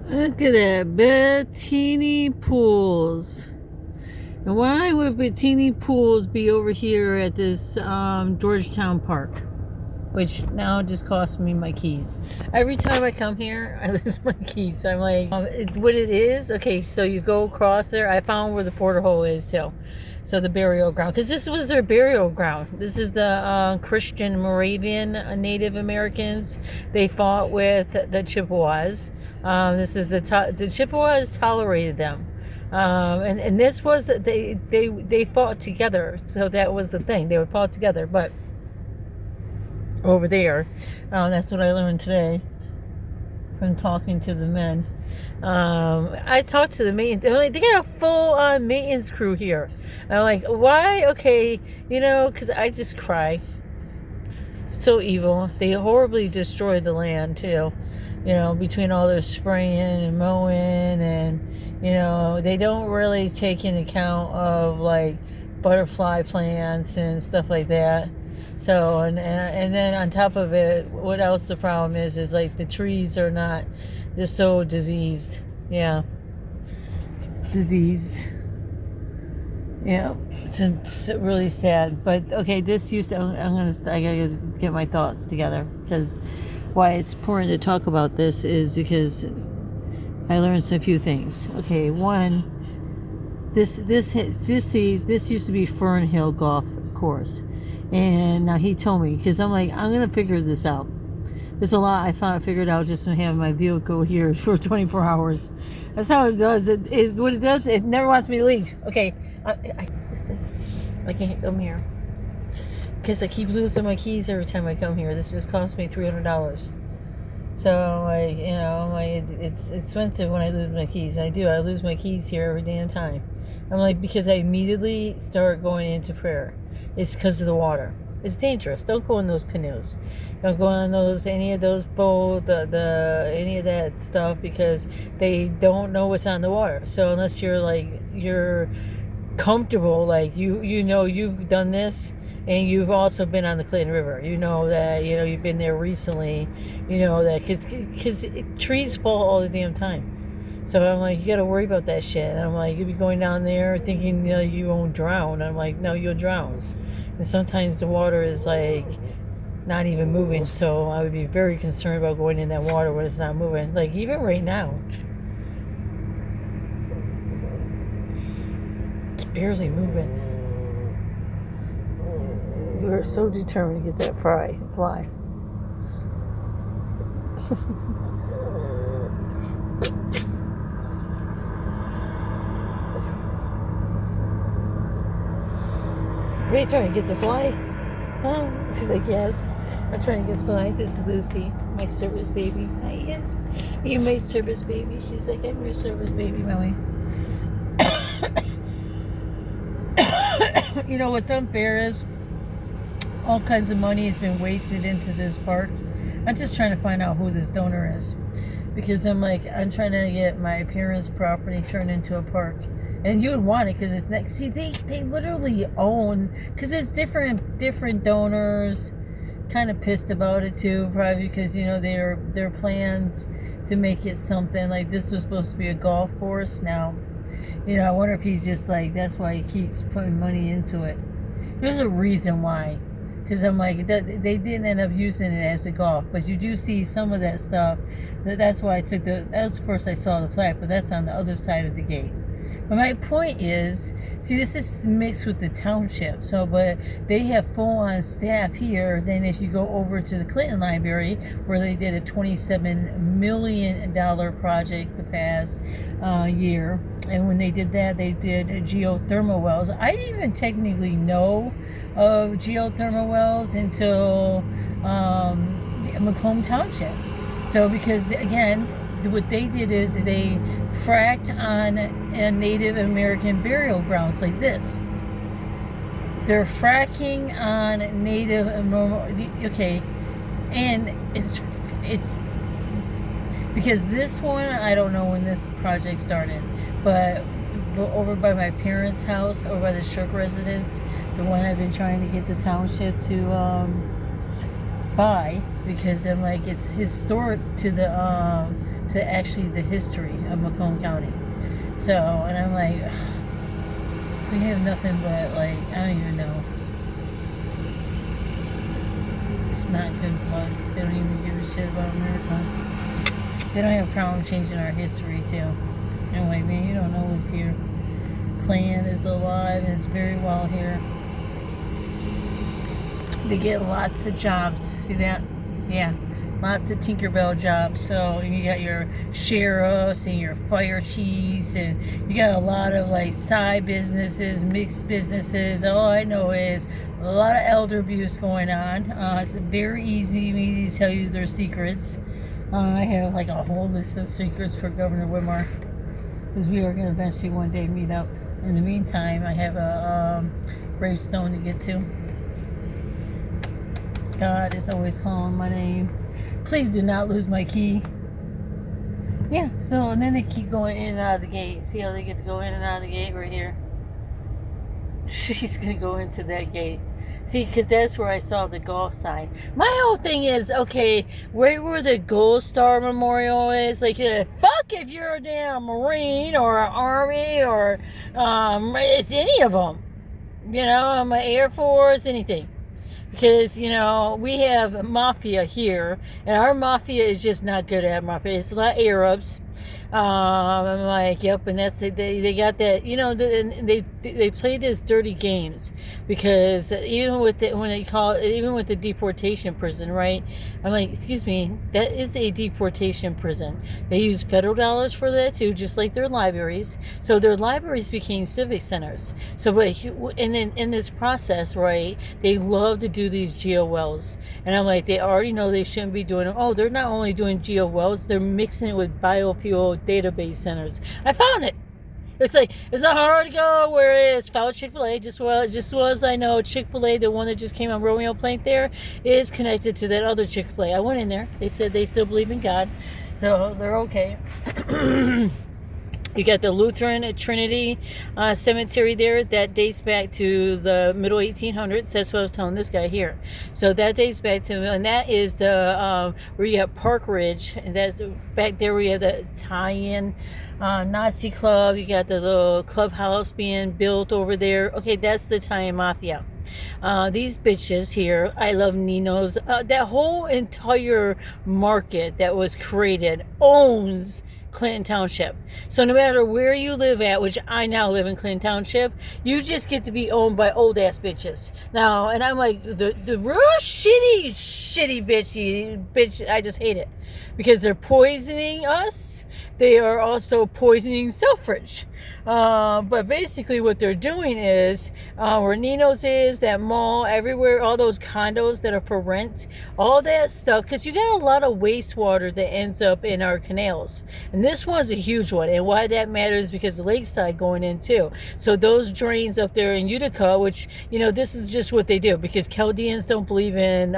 Look at that, Bettini Pools. And why would Bettini Pools be over here at this Georgetown Park? Which now just cost me my keys. Every time I come here, I lose my keys. So I'm like, what it is? Okay, so you go across there. I found where the porthole is too. So the burial ground, because this was their burial ground. This is the Christian Moravian Native Americans. They fought with the Chippewas. This is the Chippewas tolerated them. And this was, they fought together. So that was the thing. They would fight together. But over there, that's what I learned today from talking to the men. I talked to the maintenance. They're like, they got a full-on maintenance crew here. I'm like, why? Okay, because I just cry. So evil. They horribly destroyed the land too. Between all their spraying and mowing, and they don't really take into account of like butterfly plants and stuff like that. So and then on top of it, what else the problem is like the trees are not, they're so diseased. Yeah, disease. Yeah, it's really sad. But okay, I gotta get my thoughts together, because why it's important to talk about this is because I learned a few things. Okay, one, this used to be Fern Hill Golf Course. And now he told me, because I'm like, I'm going to figure this out. There's a lot I figured out just from having my vehicle here for 24 hours. That's how it does. What it does, it never wants me to leave. Okay, I can't come here. Because I keep losing my keys every time I come here. This just cost me $300. So, it's expensive when I lose my keys. I lose my keys here every damn time. I'm like, because I immediately start going into prayer. It's because of the water. It's dangerous. Don't go in those canoes. Don't go on any of those boats, any of that stuff, because they don't know what's on the water. So unless you're comfortable, like you've done this, and you've also been on the Clinton River. That you've been there recently. That because trees fall all the damn time. So I'm like, you got to worry about that shit. And I'm like, you'll be going down there thinking you won't drown. I'm like, no, you'll drown. And sometimes the water is like not even moving. So I would be very concerned about going in that water when it's not moving. Like even right now, it's barely moving. We were so determined to get that fly. Are you trying to get the fly? Huh? She's like, yes. I'm trying to get the fly. This is Lucy, my service baby. Hi, yes. Are you my service baby? She's like, I'm your service baby, Mommy. What's unfair is all kinds of money has been wasted into this park. I'm just trying to find out who this donor is, because I'm trying to get my parents' property turned into a park. And you would want it because it's next. See, they literally own, because it's different donors. Kind of pissed about it too, probably because their plans to make it something like this was supposed to be a golf course. Now, I wonder if he's just like, that's why he keeps putting money into it. There's a reason why, because I'm like, they didn't end up using it as a golf, but you do see some of that stuff. That's why that was first I saw the plaque, but that's on the other side of the gate. But my point is, see, this is mixed with the township. So, but they have full-on staff here. Then if you go over to the Clinton Library, where they did a $27 million project the past year. And when they did that, they did geothermal wells. I didn't even technically know of geothermal wells until Macomb Township. So, because, again, what they did is they fracked on a Native American burial grounds like this. They're fracking on Native American, okay, and it's because this one, I don't know when this project started, but over by my parents' house, over by the Shook residence, the one I've been trying to get the township to buy, because I'm like, it's historic to to actually the history of Macomb County. So, and I'm like, ugh, we have nothing but, like, I don't even know. It's not good blood. They don't even give a shit about America. They don't have a problem changing our history, too. I'm like, man, you don't know what's here. Klan is alive and is very well here. They get lots of jobs. See that? Yeah. Lots of Tinkerbell jobs. So you got your sheriffs and your fire chiefs, and you got a lot of like side businesses, mixed businesses. All I know is a lot of elder abuse going on. It's very easy for me to tell you their secrets. I have like a whole list of secrets for Governor Whitmer, because we are going to eventually one day meet up. In the meantime, I have a gravestone to get to. God is always calling my name. Please do not lose my key. Yeah, so, and then they keep going in and out of the gate. See how they get to go in and out of the gate right here? She's going to go into that gate. See, because that's where I saw the golf sign. My whole thing is, okay, right where the Gold Star Memorial is, like, fuck if you're a damn Marine or an Army or it's any of them. You know, I'm an Air Force, anything. Because, you know, we have mafia here, and our mafia is just not good at mafia. It's a lot of Arabs. I'm like, yep, and that's they got that, you know, they play these dirty games, because even with the deportation prison, right? I'm like, excuse me, that is a deportation prison. They use federal dollars for that too, just like their libraries. So their libraries became civic centers. So, but and then in this process, right, they love to do these GOLs, and I'm like, they already know they shouldn't be doing them. Oh, they're not only doing GOLs, they're mixing it with biofuel database centers. I found it. It's like, it's not hard to go where it is. Found Chick-fil-A. Just was I know Chick-fil-A, the one that just came on Romeo Plank there, is connected to that other Chick-fil-A. I went in there. They said they still believe in God, so they're okay. You got the Lutheran Trinity Cemetery there. That dates back to the middle 1800s. That's what I was telling this guy here. So that dates back to, and that is the where you have Park Ridge, and that's back there where you have the Italian Nazi club. You got the little clubhouse being built over there. Okay, that's the Italian Mafia. These bitches here, I love Nino's. That whole entire market that was created owns Clinton Township. So no matter where you live at, which I now live in Clinton Township, you just get to be owned by old ass bitches. Now, and I'm like, the real shitty bitch, I just hate it. Because they're poisoning us. They are also poisoning Selfridge. But basically what they're doing is, where Nino's is, that mall, everywhere, all those condos that are for rent, all that stuff, because you got a lot of wastewater that ends up in our canals. And this one's a huge one. And why that matters, because the lakeside going in too. So those drains up there in Utica, which, you know, this is just what they do, because Chaldeans don't believe in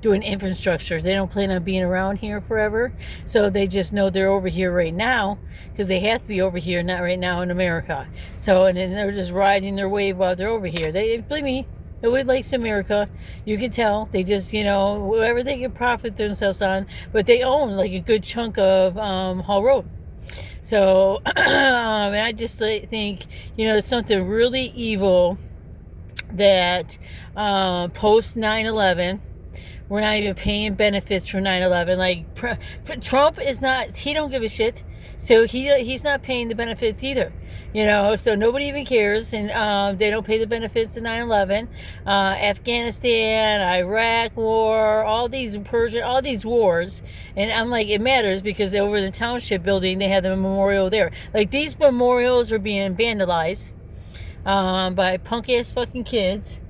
doing infrastructure. They don't plan on being around here forever. So they just know they're over here right now, because they have to be over here, not right now in America. So, and then they're just riding their wave while they're over here. They, believe me, nobody likes America. You can tell. They just, you know, whatever they can profit themselves on, but they own like a good chunk of Hall Road. So, I just think, you know, it's something really evil that post 9/11, we're not even paying benefits for 9/11. Like, Trump is not, he don't give a shit. So he's not paying the benefits either. You know, so nobody even cares. And they don't pay the benefits of 9/11. Afghanistan, Iraq war, all these Persian, all these wars. And I'm like, it matters, because over in the township building, they had the memorial there. Like, these memorials are being vandalized by punk-ass fucking kids.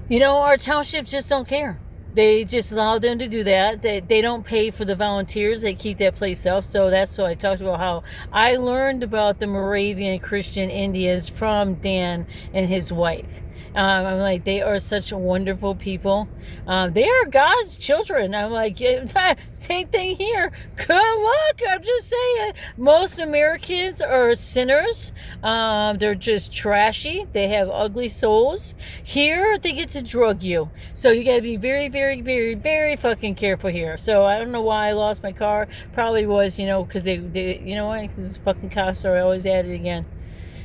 You know, our townships just don't care. They just allow them to do that. They don't pay for the volunteers. They keep that place up. So that's what I talked about, how I learned about the Moravian Christian Indians from Dan and his wife. I'm like, they are such wonderful people. They are God's children. I'm like, yeah, same thing here. Good luck. I'm just saying. Most Americans are sinners. They're just trashy. They have ugly souls. Here, they get to drug you. So you got to be very, very, very, very fucking careful here. So I don't know why I lost my car. Probably was, because they you know what? Because fucking cops are always at it again.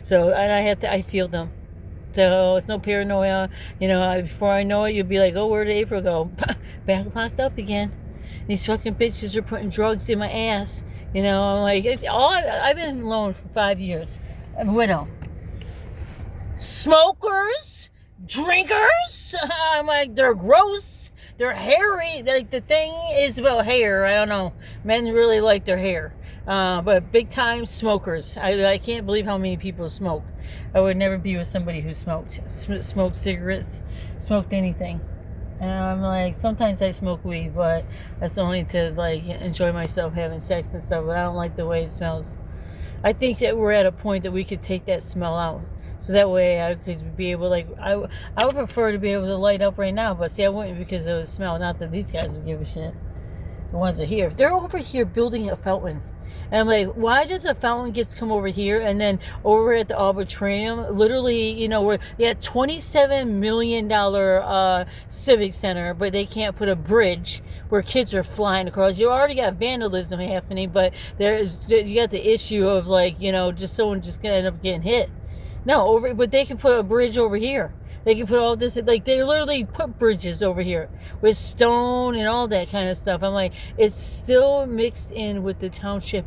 So, and I feel them. So it's no paranoia. Before I know it, you'll be like, oh, where did April go? Back locked up again. These fucking bitches are putting drugs in my ass. I'm like, I've been alone for 5 years. I'm a widow. Smokers, drinkers. I'm like, they're gross. They're hairy. Like, the thing is about hair. I don't know. Men really like their hair. But big time smokers. I can't believe how many people smoke. I would never be with somebody who smoked cigarettes, smoked anything. And I'm like, sometimes I smoke weed, but that's only to like enjoy myself having sex and stuff. But I don't like the way it smells. I think that we're at a point that we could take that smell out. So that way I could be able, I would prefer to be able to light up right now. But see, I wouldn't because of the smell. Not that these guys would give a shit. The ones are here. They're over here building a fountain. And I'm like, why does a fountain get to come over here? And then over at the Arbitrarium, literally, where they had $27 million civic center, but they can't put a bridge where kids are flying across. You already got vandalism happening, but you got the issue of just someone just gonna end up getting hit. No, but they can put a bridge over here. They can put all this, they literally put bridges over here with stone and all that kind of stuff. I'm like, it's still mixed in with the township.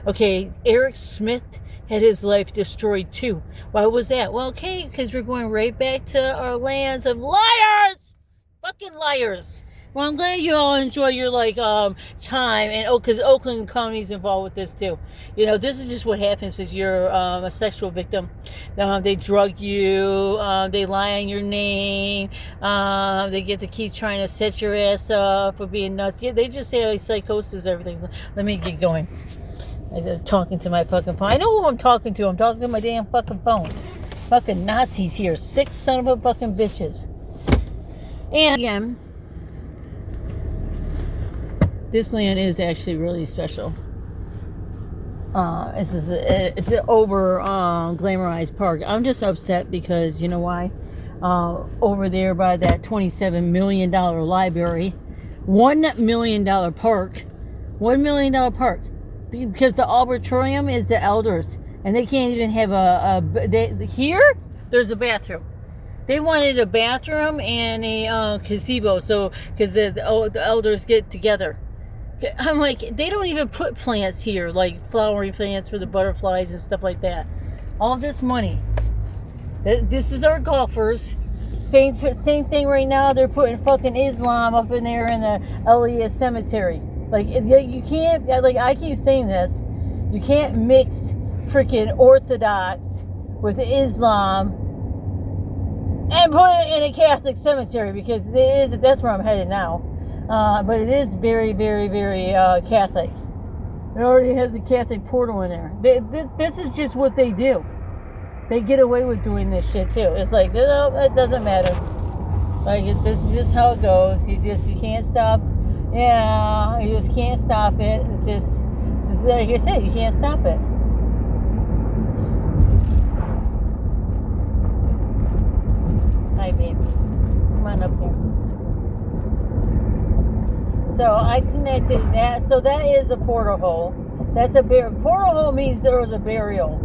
Okay, Eric Smith had his life destroyed too. Why was that? Well, okay, because we're going right back to our lands of liars! Fucking liars! Well, I'm glad you all enjoy your time, and because Oakland County is involved with this too. This is just what happens if you're a sexual victim. They drug you, they lie on your name, they get to keep trying to set your ass up for being nuts. Yeah, they just say psychosis, everything. Let me get going. I'm talking to my fucking phone. I know who I'm talking to. I'm talking to my damn fucking phone. Fucking Nazis here, sick son of a fucking bitches. And again, this land is actually really special. It's an over glamorized park. I'm just upset because you know why? Over there by that $27 million library, $1 million park, $1 million park, because the Arbitrarium is the elders, and they can't even have here. There's a bathroom. They wanted a bathroom and a gazebo, so because the elders get together. I'm like, they don't even put plants here, like flowery plants for the butterflies and stuff like that. All this money. This is our golfers. Same thing right now. They're putting fucking Islam up in there in the Elias Cemetery. Like, you can't, I keep saying this, you can't mix freaking Orthodox with Islam and put it in a Catholic cemetery, because that's where I'm headed now. But it is very, very, very Catholic. It already has a Catholic portal in there. This is just what they do. They get away with doing this shit too. It's like, no, it doesn't matter. Like, this is just how it goes. You can't stop. Yeah, you just can't stop it. It's just like I said, you can't stop it. Hi, baby. Come on up here. So I connected that. So that is a portal hole. That's a portal hole means there was a burial.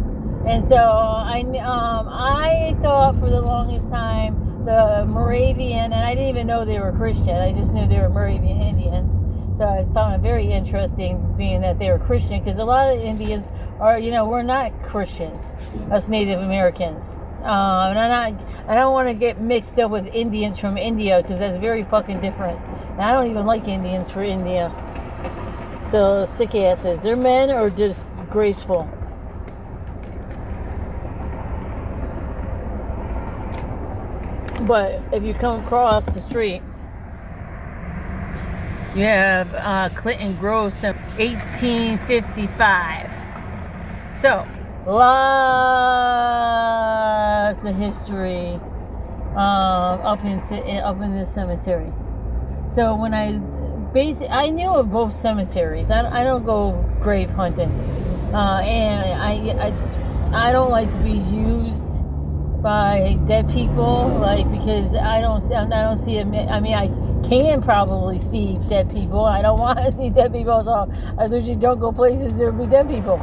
And so I thought for the longest time the Moravian, and I didn't even know they were Christian. I just knew they were Moravian Indians. So I found it very interesting being that they were Christian, because a lot of Indians are, we're not Christians, us Native Americans. And I don't want to get mixed up with Indians from India, because that's very fucking different. And I don't even like Indians for India. So sick asses. They're men or just graceful. But if you come across the street, you have Clinton Groves, 1855. So, lots of history up in this cemetery. So when I knew of both cemeteries. I don't go grave hunting, and I don't like to be used by dead people, like, because I don't see them. I mean, I can probably see dead people. I don't want to see dead people, so I usually don't go places there will be dead people,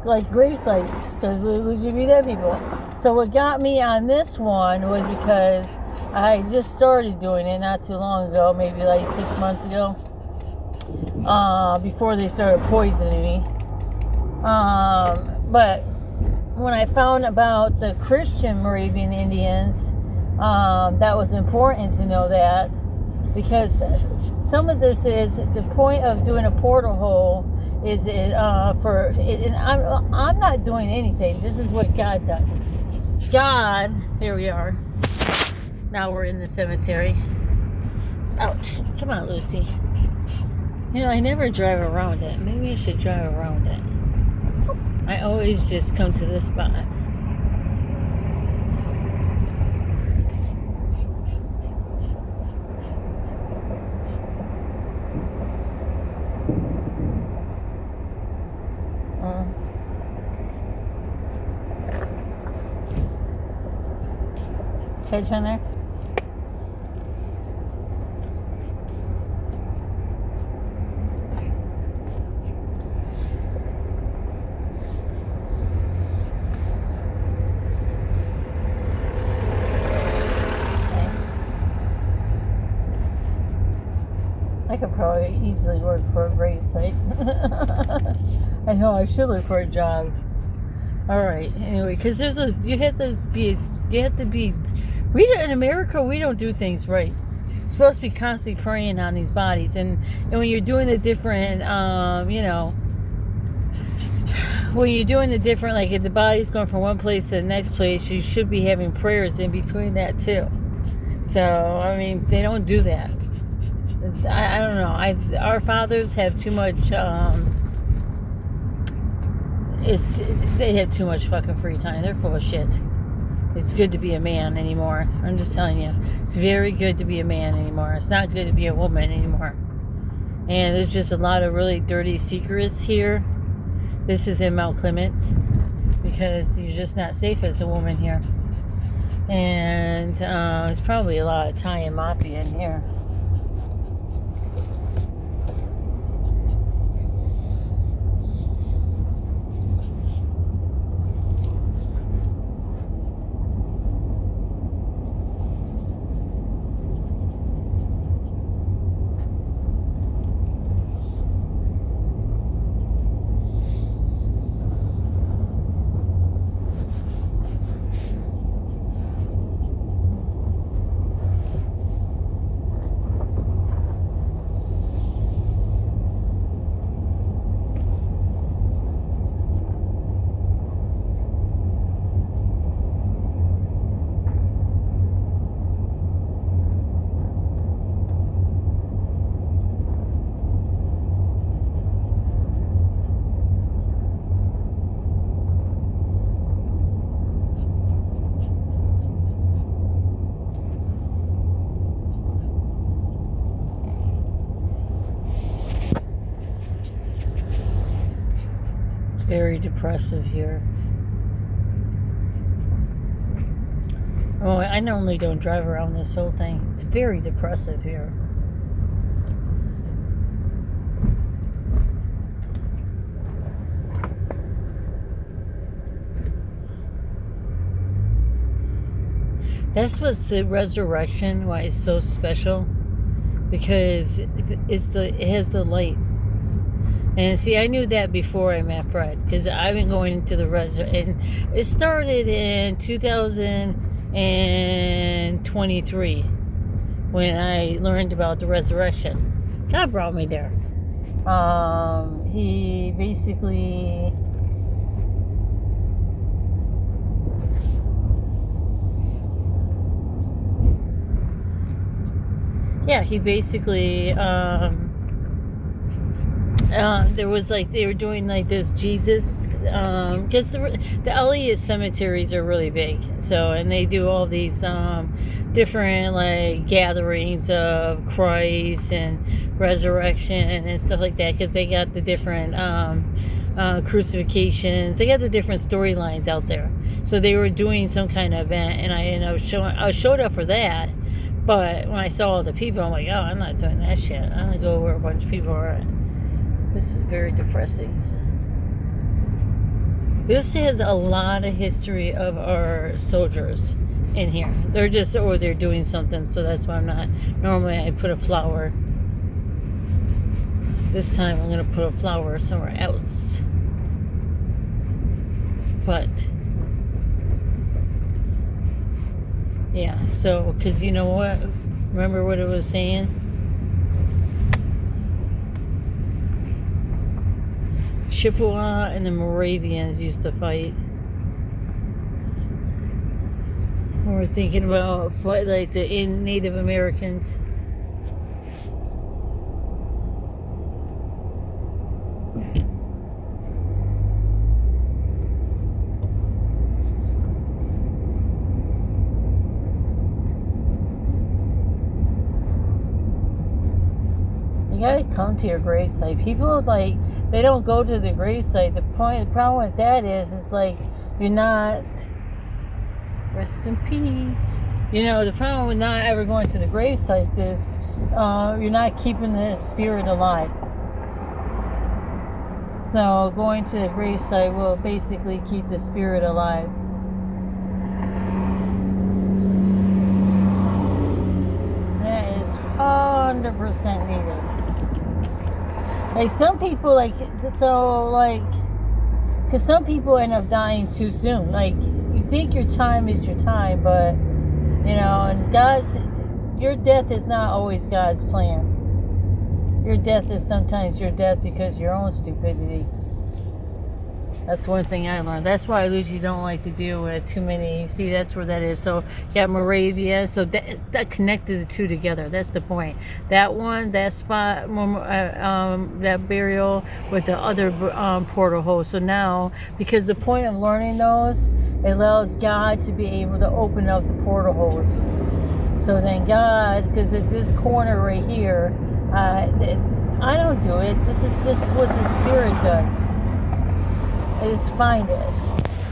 like grave sites, because there usually be dead people. So what got me on this one was because I just started doing it not too long ago, maybe like 6 months ago, before they started poisoning me. But when I found about the Christian Moravian Indians, that was important to know that, because some of this is the point of doing a portal hole is and I'm not doing anything. This is what God does. God, here we are. Now we're in the cemetery. Ouch. Come on, Lucy. You know, I never drive around it. Maybe I should drive around it. I always just come to this spot. Catch on there? I could probably easily work for a grave site. I know I should look for a job. All right. Anyway, because you have to be. In America, we don't do things right. You're supposed to be constantly praying on these bodies, and when you're doing the different, when you're doing the different, like if the body's going from one place to the next place, you should be having prayers in between that too. So I mean, they don't do that. I don't know. Our fathers have too much. They have too much fucking free time. They're full of shit. It's good to be a man anymore. I'm just telling you. It's very good to be a man anymore. It's not good to be a woman anymore. And there's just a lot of really dirty secrets here. This is in Mount Clemens, because you're just not safe as a woman here. And there's probably a lot of Italian mafia in here. Very depressive here. Oh, I normally don't drive around this whole thing. It's very depressive here. That's what's the resurrection, why it's so special, because it has the light. And see, I knew that before I met Fred, because I've been going into the resurrection. And it started in 2023 when I learned about the resurrection. God brought me there. He basically... Yeah, he basically... there was like, they were doing like this Jesus because the Elliott cemeteries are really big, so, and they do all these different like gatherings of cries and resurrection and stuff like that, because they got the different crucifixions. They got the different storylines out there. So they were doing some kind of event, and I showed up for that. But when I saw all the people, I'm like, oh, I'm not doing that shit. I'm gonna go where a bunch of people are at. This is very depressing. This has a lot of history of our soldiers in here. They're just, or they're doing something, so that's why I'm not. Normally I put a flower. This time I'm going to put a flower somewhere else. But, yeah, so, because you know what? Remember what it was saying? Chippewa and the Moravians used to fight. We're thinking about like the Native Americans. You gotta come to your gravesite. People like, they don't go to the gravesite. The problem with that is like, you're not, rest in peace. You know, the problem with not ever going to the gravesites is you're not keeping the spirit alive. So going to the gravesite will basically keep the spirit alive. That is 100% needed. Like some people, like, so like, because some people end up dying too soon. Like, you think your time is your time, but, you know, and your death is not always God's plan. Your death is sometimes your death because of your own stupidity. That's one thing I learned. That's why I usually don't like to deal with too many. See, that's where that is. So you got Moravia. So that connected the two together. That's the point. That one, that spot, that burial with the other portal hole. So now, because the point of learning those, it allows God to be able to open up the portal holes. So then God, because at this corner right here, I don't do it. This is what the Spirit does. Is find it.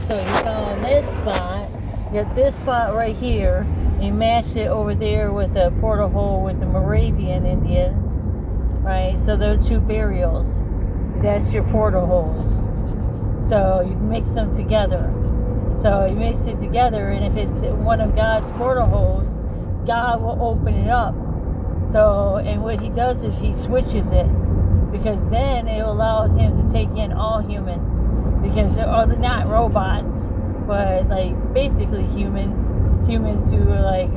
So you found this spot, you got this spot right here, and you matched it over there with the portal hole with the Moravian Indians, right? So there are two burials. That's your portal holes. So you mix them together. So you mix it together, and if it's one of God's portal holes, God will open it up. So, and what he does is he switches it, because then it will allow him to take in all humans. Because they're not robots, but like basically humans who are like,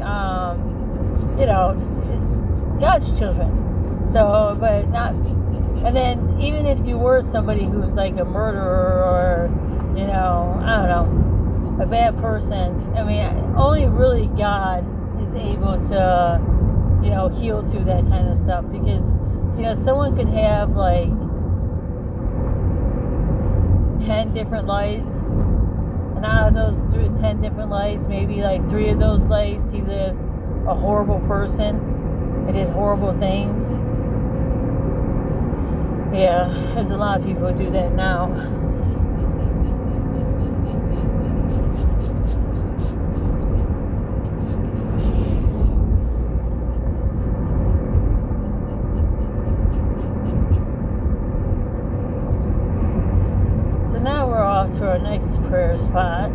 you know, it's God's children. So, but not, and then even if you were somebody who's like a murderer or, you know, I don't know, a bad person, I mean, only really God is able to, you know, heal to that kind of stuff. Because, you know, someone could have like 10 different lives, and out of those 10 different lives, maybe like 3 of those lives he lived a horrible person and did horrible things. Yeah, there's a lot of people who do that now. Now we're off to our next prayer spot.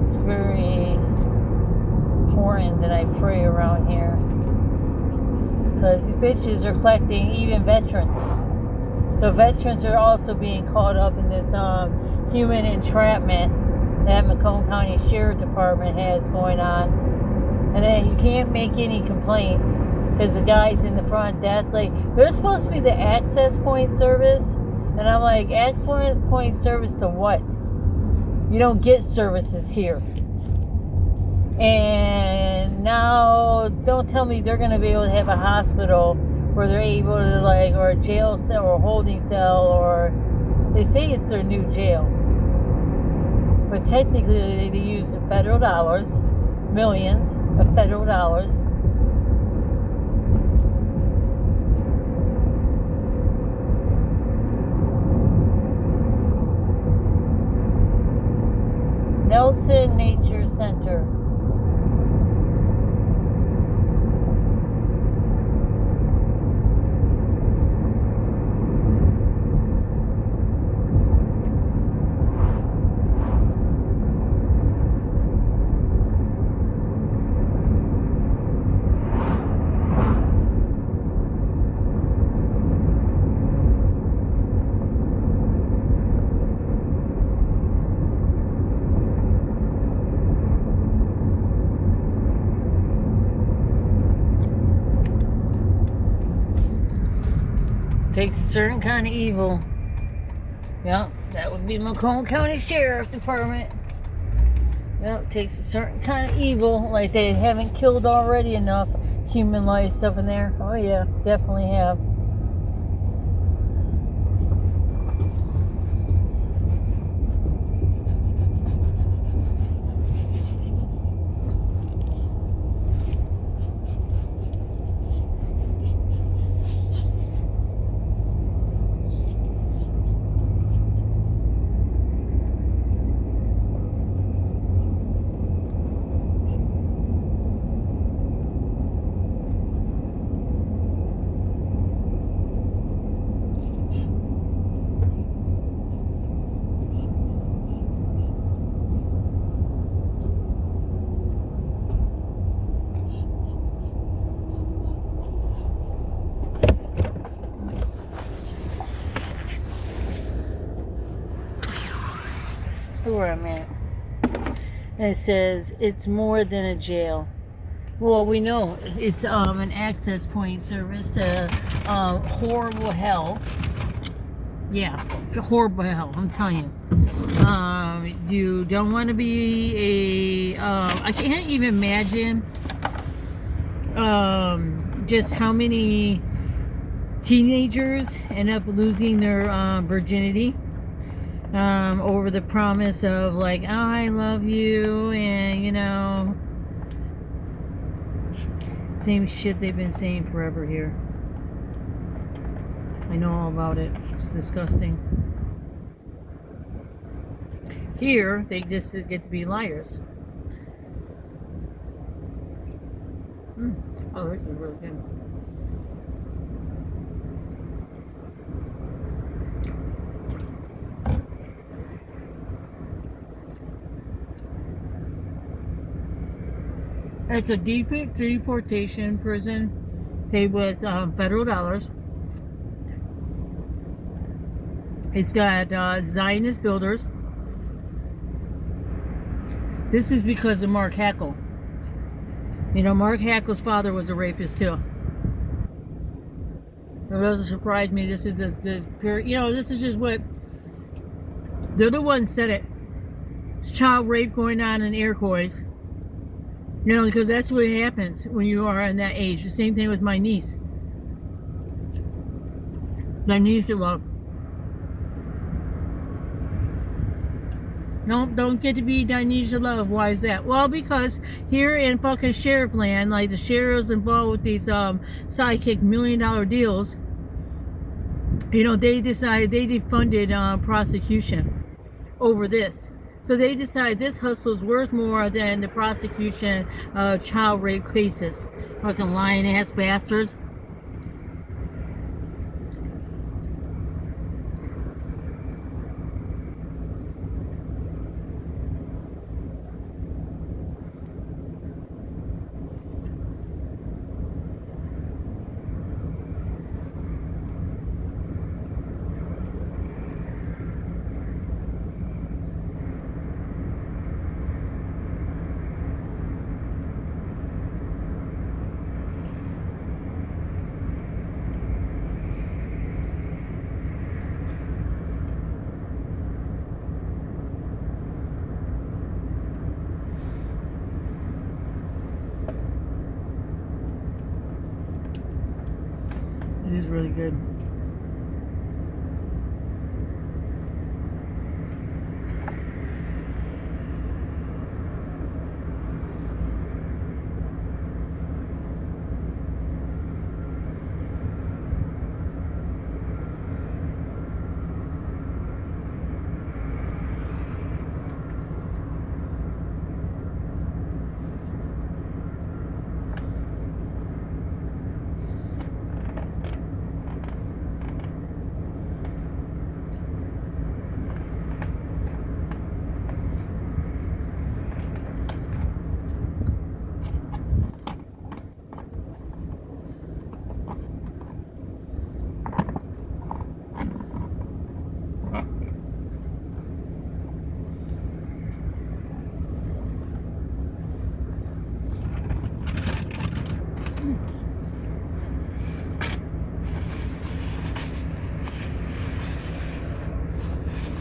It's very important that I pray around here, because these bitches are collecting even veterans. So veterans are also being caught up in this human entrapment that Macomb County Sheriff Department has going on. And then you can't make any complaints, because the guys in the front desk, like, they're supposed to be the access point service. And I'm like, access point service to what? You don't get services here. And And now, don't tell me they're going to be able to have a hospital where they're able to, like, or a jail cell or a holding cell, or they say it's their new jail. But technically, they use federal dollars, millions of federal dollars. Nelson Nature Center. Takes a certain kind of evil. Yeah, that would be Macomb County Sheriff Department. Yep, takes a certain kind of evil. Like they haven't killed already enough human lives up in there. Oh yeah, definitely have. Where I'm at. And it says it's more than a jail. Well, we know it's an access point service to horrible hell. Yeah, horrible hell. I'm telling you. You don't want to be a. I can't even imagine just how many teenagers end up losing their virginity. Over the promise of like, oh, I love you, and you know, same shit they've been saying forever here. I know all about it. It's disgusting. Here, they just get to be liars. Oh, this is really good. It's a deportation prison paid with federal dollars. It's got Zionist builders. This is because of Mark Hackle. You know, Mark Hackle's father was a rapist too. It doesn't surprise me. This is you know, this is just what they're the ones said it. It's child rape going on in Iroquois. You know, because that's what happens when you are in that age. The same thing with my niece. My niece, well, no, don't get to be Dionysia Love. Why is that? Well, because here in fucking sheriff land, like the sheriffs involved with these sidekick $1 million deals, you know, they decided they defunded prosecution over this. So they decided this hustle is worth more than the prosecution of child rape cases. Fucking lying ass bastards. is really good.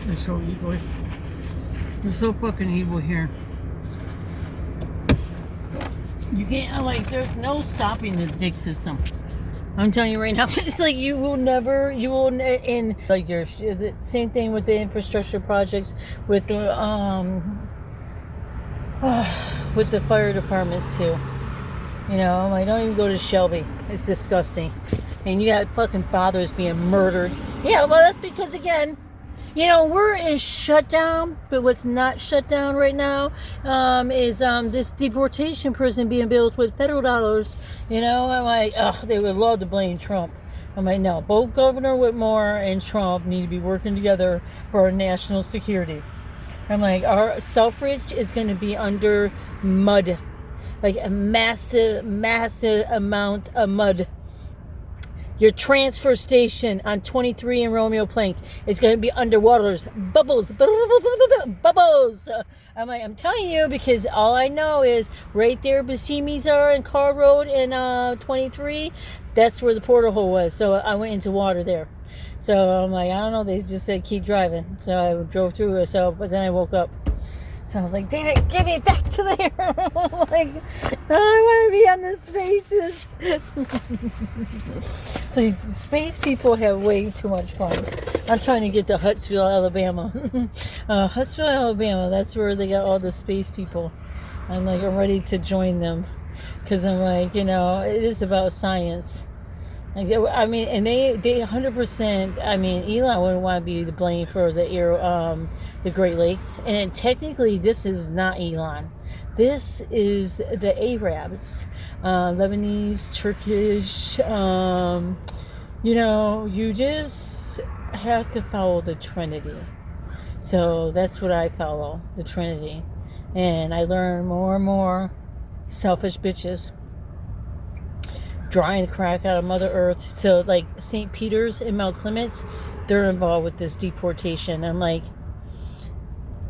They're so evil. They're so fucking evil here. You can't, like, there's no stopping this dick system. I'm telling you right now, it's like you will, in like your the same thing with the infrastructure projects, with the fire departments too. You know, I'm like, don't even go to Shelby. It's disgusting. And you got fucking fathers being murdered. Yeah, well, that's because, again, you know, we're in shutdown, but what's not shut down right now is this deportation prison being built with federal dollars. You know, I'm like, they would love to blame Trump. I'm like, no, both Governor Whitmore and Trump need to be working together for our national security. I'm like, our Selfridge is going to be under mud, like a massive, massive amount of mud. Your transfer station on 23 and Romeo Plank is going to be underwater. Bubbles. I'm like, I'm telling you, because all I know is right there, Buscemi's are in Carr Road in 23. That's where the portal was. So I went into water there. So I'm like, I don't know. They just said keep driving. So I drove through it. So, but then I woke up. So I was like, damn it, get me back to there. Like, I want to be on the spaces. Please, space people have way too much fun. I'm trying to get to Huntsville, Alabama. Huntsville, Alabama, that's where they got all the space people. I'm like, I'm ready to join them. Because I'm like, you know, it is about science. Like, I mean, and they 100%. I mean, Elon wouldn't want to be the blame for the Great Lakes, and technically, this is not Elon. This is the Arabs, Lebanese, Turkish. You know, you just have to follow the Trinity. So that's what I follow, the Trinity, and I learn more and more. Selfish bitches. Drying the crack out of Mother Earth. So, like, St. Peter's and Mount Clemens, they're involved with this deportation. I'm like,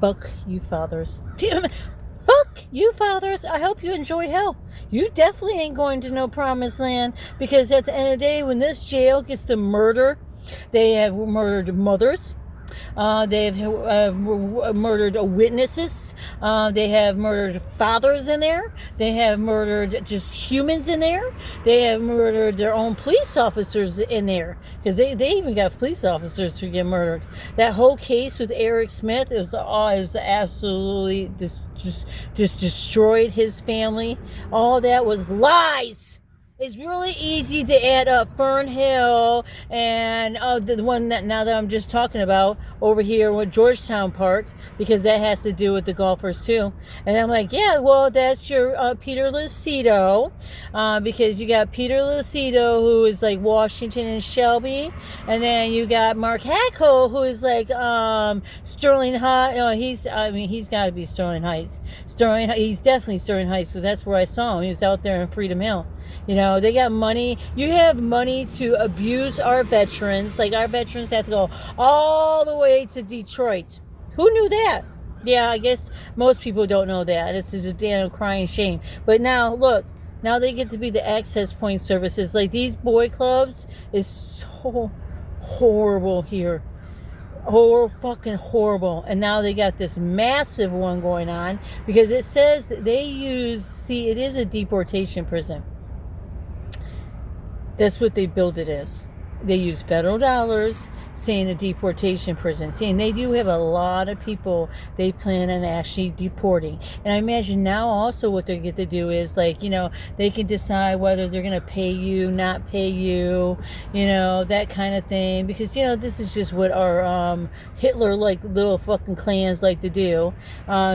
fuck you, fathers. Fuck you, fathers. I hope you enjoy hell. You definitely ain't going to no promised land, because at the end of the day, when this jail gets to murder, they have murdered mothers. They have murdered witnesses. They have murdered fathers in there. They have murdered just humans in there. They have murdered their own police officers in there, because they even got police officers who get murdered. That whole case with Eric Smith, it was absolutely just destroyed his family. All that was lies. It's really easy to add up Fern Hill and the one that now that I'm just talking about over here with Georgetown Park, because that has to do with the golfers too. And I'm like, yeah, well, that's your Peter Lucido, because you got Peter Lucido, who is like Washington and Shelby, and then you got Mark Hackle, who is like Sterling Heights. He's got to be Sterling Heights. He's definitely Sterling Heights, because that's where I saw him. He was out there in Freedom Hill. You know, they got money. You have money to abuse our veterans. Like, our veterans have to go all the way to Detroit. Who knew that? Yeah, I guess most people don't know that. This is a damn crying shame. But now, look, now they get to be the access point services. Like, these boy clubs is so horrible here. Fucking horrible. And now they got this massive one going on, because it says that they use, it is a deportation prison. That's what they build it as. they use federal dollars, saying a deportation prison, saying they do have a lot of people they plan on actually deporting. And I imagine now also what they get to do is, like, you know, they can decide whether they're going to pay you, not pay you, you know, that kind of thing. Because, you know, this is just what our Hitler, like, little fucking clans like to do.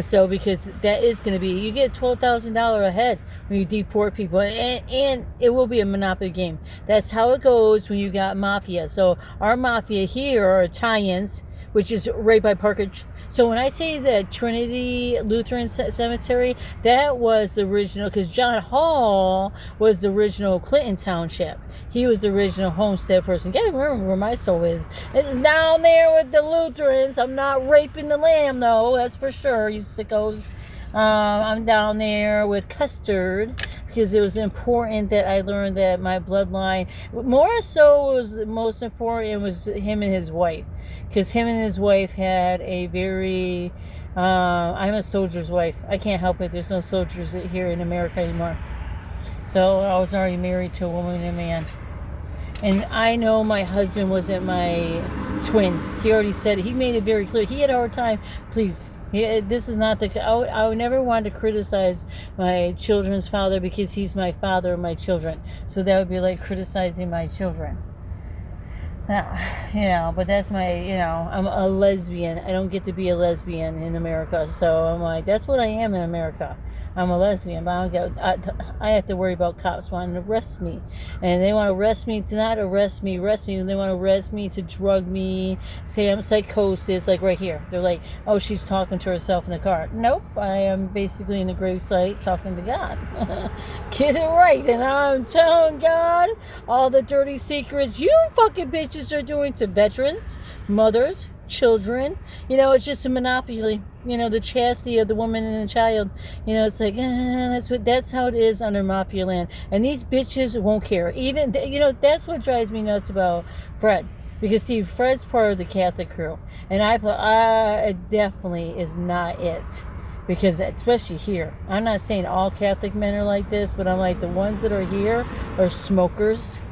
So because that is going to be, you get $12,000 a head when you deport people. And it will be a monopoly game. That's how it goes when you got mafia. So our mafia here are Italians, which is right by Parkage. So when I say that Trinity Lutheran Cemetery, that was the original, because John Hall was the original Clinton Township. He was the original homestead person. You gotta remember where my soul is. It's down there with the Lutherans. I'm not raping the lamb, though, that's for sure, you sickos. I'm down there with Custard, because it was important that I learned that my bloodline, more so was the most important, was him and his wife, because him and his wife had a very, I'm a soldier's wife. I can't help it. There's no soldiers here in America anymore. So I was already married to a woman and a man. And I know my husband wasn't my twin. He already said it. He made it very clear. He had a hard time. Please. Yeah, this is not the. I would never want to criticize my children's father, because he's my father of my children. So that would be like criticizing my children. You know, but that's my, you know, I'm a lesbian. I don't get to be a lesbian in America. So I'm like, that's what I am in America. I'm a lesbian, but I have to worry about cops wanting to arrest me. And they want to arrest me to not arrest me. They want to arrest me to drug me, say I'm psychosis, like right here. They're like, oh, she's talking to herself in the car. Nope, I am basically in a gravesite talking to God. Get it right. And I'm telling God all the dirty secrets you fucking bitches are doing to veterans, mothers, children. You know, it's just a monopoly. You know, the chastity of the woman and the child. You know, it's like, that's how it is under mafia land. And these bitches won't care. Even, you know, that's what drives me nuts about Fred. Because, see, Fred's part of the Catholic crew. And it definitely is not it. Because, especially here, I'm not saying all Catholic men are like this, but I'm like, the ones that are here are smokers.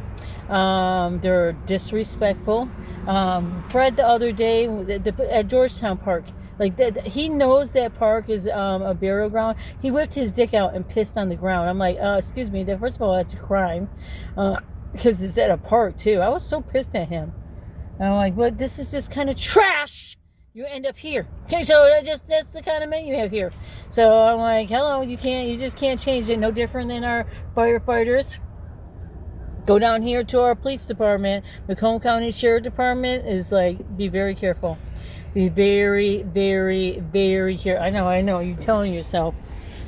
They're disrespectful. Fred, the other day at Georgetown Park, like he knows that park is a burial ground. He whipped his dick out and pissed on the ground. I'm like, excuse me. First of all, that's a crime, because it's at a park too. I was so pissed at him. And I'm like, well, this is just kind of trash. You end up here. Okay, so that's the kind of men you have here. So I'm like, hello, you just can't change it. No different than our firefighters. Go down here to our police department. Macomb County Sheriff Department is like, be very careful. Be very, very, very careful. I know. You're telling yourself.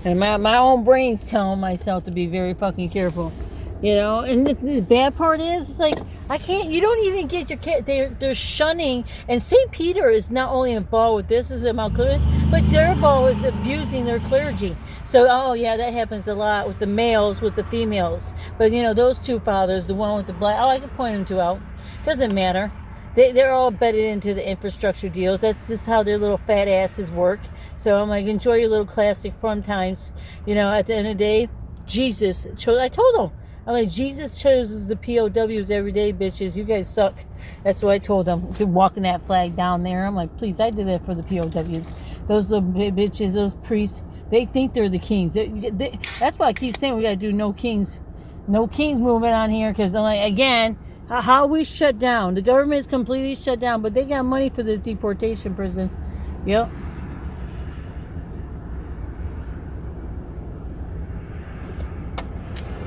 And my own brain's telling myself to be very fucking careful. You know, and the bad part is, it's like, you don't even get your kid, they're shunning, and St. Peter is not only involved with this as a Mount Clemens, but they're involved with abusing their clergy. So, oh yeah, that happens a lot with the males, with the females. But, you know, those two fathers, the one with the black, I can point them two out. Doesn't matter. They're all bedded into the infrastructure deals. That's just how their little fat asses work. So I'm like, enjoy your little classic fun times. You know, at the end of the day, Jesus chose, I told them, I'm like, Jesus chooses the POWs every day, bitches. You guys suck. That's what I told them. Walking that flag down there. I'm like, please, I did that for the POWs. Those little bitches, those priests, they think they're the kings. That's why I keep saying we got to do no kings. No kings movement on here. Because I'm like, again, how we shut down. The government is completely shut down. But they got money for this deportation prison. Yep.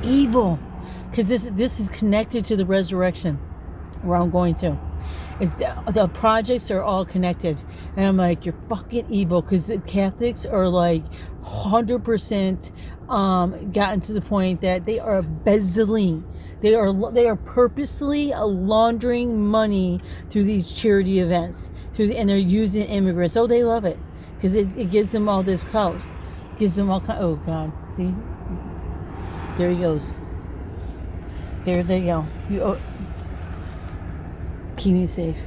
Evil. Because this is connected to the resurrection, where I'm going to. It's the projects are all connected, and I'm like, you're fucking evil, because the Catholics are like 100% gotten to the point that they are embezzling. They are purposely laundering money through these charity events, and they're using immigrants. Oh, they love it, because it gives them all this clout. Gives them all. Oh God, see, there he goes. There they go. Keep me safe.